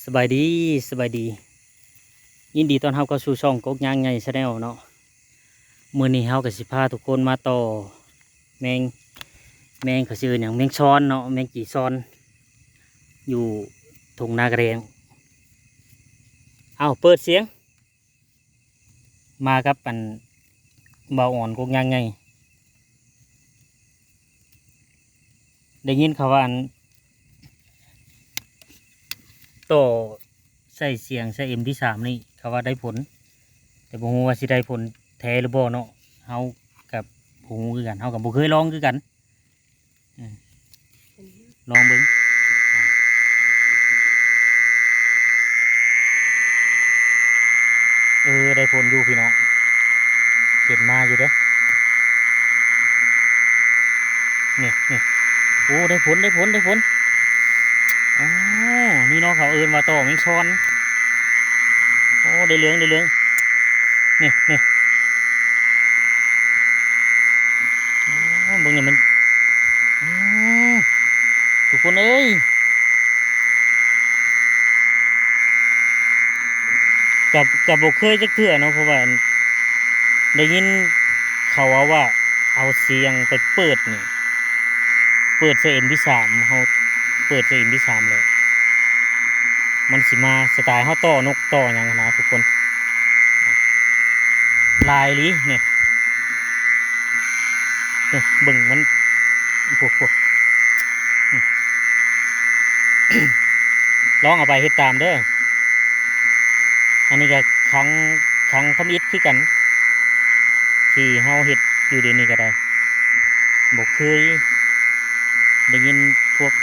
สบายดีสบายดียินดีต้อนรับเข้าสู่ช่องกกย่างไงชาแนลเนาะมื้อนี้เฮากับสิพาทุกคนมาต่อแมงแมงเขาชื่ออย่างแมงช้อนเนาะแมงจีซอนอยู่ทุ่งนากระเรงเอาเปิดเสียงมากับปันเบาอ่อนกกย่างไงได้ยินเขาว่าต่อใส่เสียงใส่MP3นี่เขาว่าได้ผลแต่บ่ฮู้ว่าสิได้ผลแท้หรือบ่เนาะเฮากับบ่ฮู้คือกันเฮากับบ่เคยลองคือกันอืมลองเบิ่งได้ผลอยู่พี่น้องเห็นมาอยู่เด้นี่โอ้ได้ผลอ๋อนี่เนาะเขาเอิ้นว่าต่อแมงช้อนโอ้ได้เหลืองนี่อ๋อเบิ่งนี่มันอือทุกคนเอ้ยกับบ่เคยจักเทื่อเนาะเพราะว่าได้ยินเขาว่าเอาเสียงไปเปิดนี่เปิดใส่ MP3 เฮาเปิดใส่ MP3 เลยมันสิมาสไตล์เฮาต่อนกต่อหยังนะทุกคนลายลิเนี่ยเบิ่งมันพวกลองเอาไปเฮ็ดตามเด้ออันนี้ก็ครั้งทำอิฐคือกันที่เฮาเฮ็ดอยู่เดี๋ยวนี้ก็ได้บ่เคยได้ยินพวก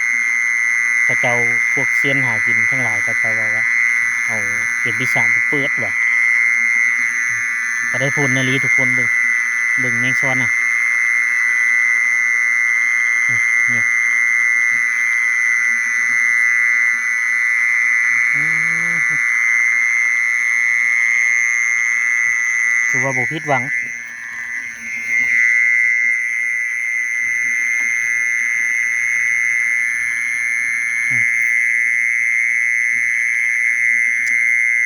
เขาเจ้าพวกเซียนหากินทั้งหลายเขาเจ้าว่าเอาMP3ไปเปิดว่ะก็ได้ผลนะลีทุกคนเบิ่งแมงช้อนน่ะนี่อืมถือว่าบ่ผิดหวัง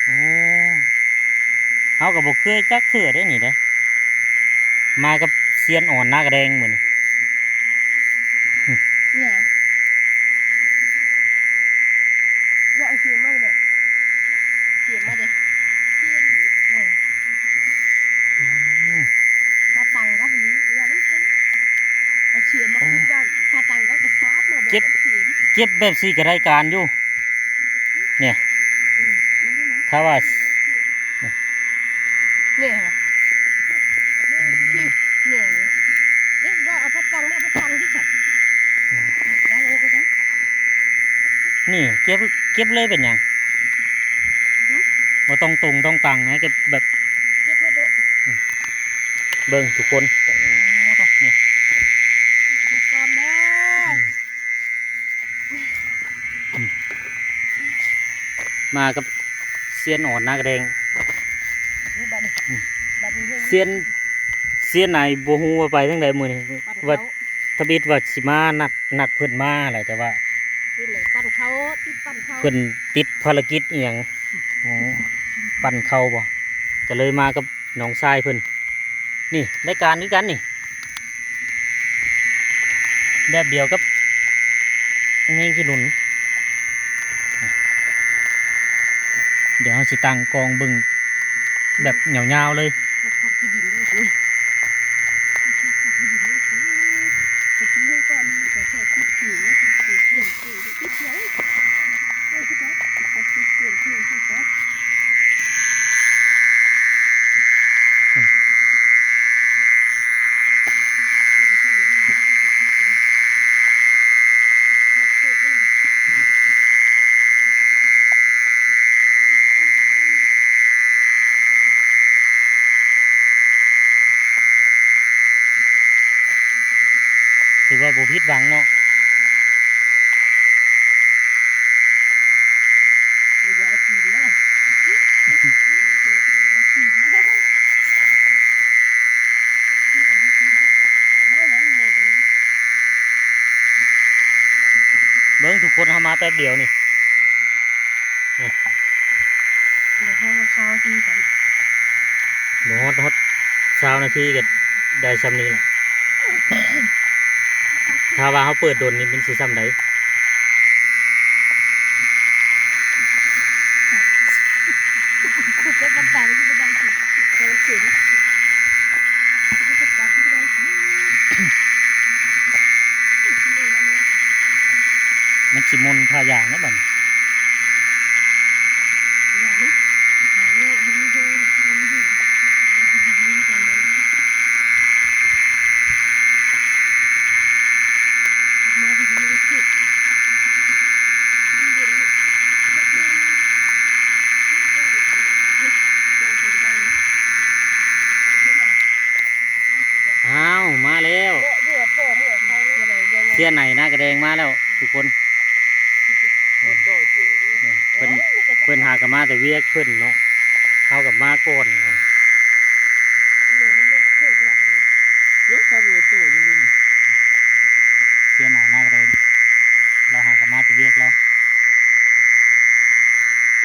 โอ้เฮาก็บ่เคยจักเทื่อได้นี่เด้มากับเซียนอ่อนหน้ากระแดงมื้อนี้เนี่ยว่าเอาเสียมมาเลยเสียมมาเลยปลาตังครับวันนี้อย่ามันเอาเสียมมาพูดว่าปลาตังก็กระซาบมาบอกเก็บแบบสี่ก็ได้การอยู่เนี่ยถ้าว่าเนี่ยเนี่ยเนี่ยว่าเอาปลาตังมาปลาตังที่ฉันได้เลยก็ได้ นี่เก็บเลยเป็นหยังบ่ต้องตรงต้องตังนะเก็บแบบเก็บไม่โดนเบิ่งทุกคนโอ้เนี่ยตอนเด้มากับเซียนอ่อนหน้ากระแดงเซียนไหนบัวฮูว่าไปทั้งใดมือนี่ว่าทบิดว่าสิมานัดเพิ่นมาอะไรแต่ว่าปั่นเขาติดปั่นเขาเพิ่นติดภารกิจอีหยังอ๋อปั่นเขาบ่ก็เลยมากับน้องชายเพิ่นนี่ได้การด้วยกันนี่แบบเดียวกับแมงขี้หนุนเดี๋ยวเราสิตั้งกองบึงแบบยาวๆเลยมันขัดที่ดินเลยคุณไปกินให้ก่อนแต่แค่ติดผิวแล้วติดผิวเปลี่ยนผิวติดเยอะเลยคุณครับติดเปลี่ยนผิวคุณครับถือว่าบ่ผิดหวังเนาะไม่ว่าจีนนะจีนนะไม่นะเมกันเบิ้งทุกคนเข้ามาแป๊บเดียวนี่ เดี๋ยวเขาเช้าทีก่อน บ่ฮอด20 นาทีก็ได้ซ้ำนี้แหละถ้าว่าเขาเปิดโดนนี่มันสิซ้ำใด ขุดไปบนตาไม่ได้สิแต่มันเสียไม่ได้ตาไม่ได้สิมันสิมนพาอย่างนะบัดนี้ อย่านะหาเรื่องให้มันโดนมันดีมันดีกันเลยมาดีเลยคือ อ้าวมาแล้วเสียไหนหน้ากระแดงมาแล้วทุกคนเนี่ยเพิ่นหากนมาแต่เวียกเพิ่นเนาะเข้ากับมาก่อนนะ ยกความโตอยังลืม เสียไหนหน้ากระแดงเราหากนมาแต่เวียกเรา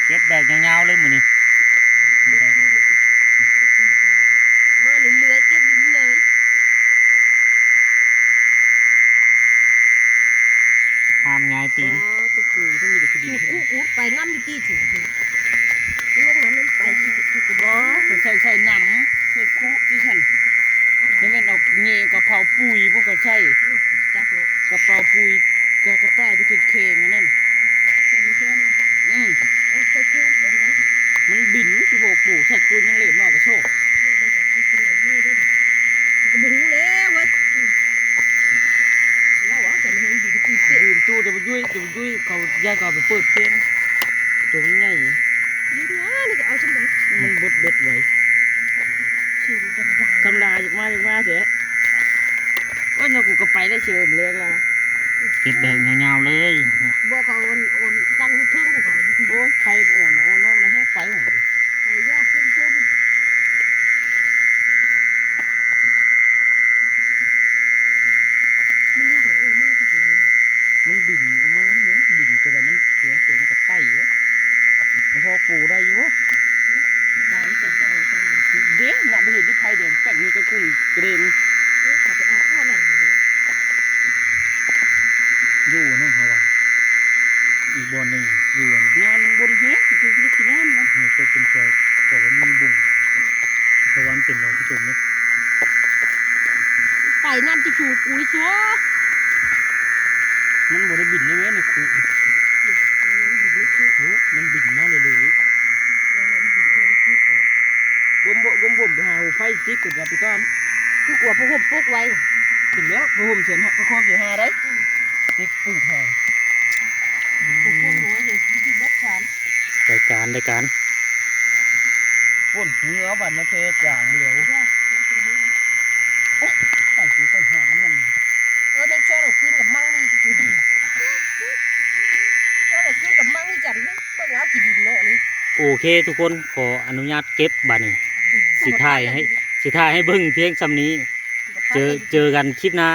เก็บแบบยาวๆเลยมื้อนี้บ่ได้ มาเรื่อยๆเก็บเลย ห้ามย้ายตีน ตัวคืนต้องมีแต่คดี ถูกกูไปน้ำอยู่ที่ถูกลูกนั้นไปที่ถูกกู อ๋อใส่หนำใส่คุที่ฉันนี่มันเอาเงี้ยกระเพราปุ๋ยพวกก็ใช่ จักร กระเพราปุ๋ยกระต่ายที่เค็งๆนั่น แต่ไม่ใช่นะ ไปคูดเป็นไง มันบินที่พวกปู่ใส่คืนยังเหลือมากกระโชก ไม่แต่ที่กินเลยไม่ได้ก็บูแล้วเว้ยเล่าว่าจะไม่ให้อยู่ที่เป๊ะ ดื่มตู้จะมายุ่ยเขาย่าก็ไปเปิดเพลงตัวมันใหญ่ ยืนนะนี่ก็เอาฉันไป มันบดเบ็ดไว้ ชิวดัง คำลาอยากมาเถอะว่าเรากูก็ไปได้เชื่อมเลี้ยงแล้ว เก็บแบบยาวๆเลย บอกเขาโอนตั้งทึ่งกูเขา โอ้ใครอ่อนอ่อนน้องนะให้ไปหน่อย ไอ้ยากขึ้นพุ่มมันหลังโอ้มากที่สุดเลย มันบินออกมาเนี่ยบินตัวแบบมันเสียตัวมันกับไตเยอะมันพอปูได้อยู่ ได้แต่จะเอาไป เด้น่ะไปเห็นที่ไผ่เด่นแป้งนี่ก็กุ้งกระเด็น เขาไปเอาข้อนั่น อยู่นั่นเขาว่าอีกบอนหนึ่งอยู่อัน นอนบนแฮกคือลูกกินน้ำนะ ให้ตัวเป็นแค่บอกว่ามีบุ่งเพราะว่ามันเป็นน้องที่ตุ่มเนี่ย ไปน้ำที่ชูกูนี่ชัว มันบริบินเลยเว้ยในคู แล้วมันบินไม่คือ โอ้มันบินมาเลย แล้วมันบินโอ้ไม่คือเขา บ่มไปหาหัวไฟจิ๊กกดกับพี่ก้อน คือกลัวพวกผมปกไว้ ถึงแล้วบ่ผมเสียนก็โคบเสียหาได้จิ๊กปืดแทง พวกผมหัวเห็นที่บัดชาน รายการ ป่นเนื้อบันนะเพจางเหลวใส่กูใส่หางมัน แม่งช่วยเราขึ้นกับมั่งนี่จุดช่วยเราขึ้นกับมั่งนี่จันเบิ่งเอากี่ดินเนาะนี่ โอเคทุกคนขออนุญาตเก็บบัตรนี่สิถ่ายให้เบิ่งเพียงซ้ำนี้เจอกันคลิปหน้า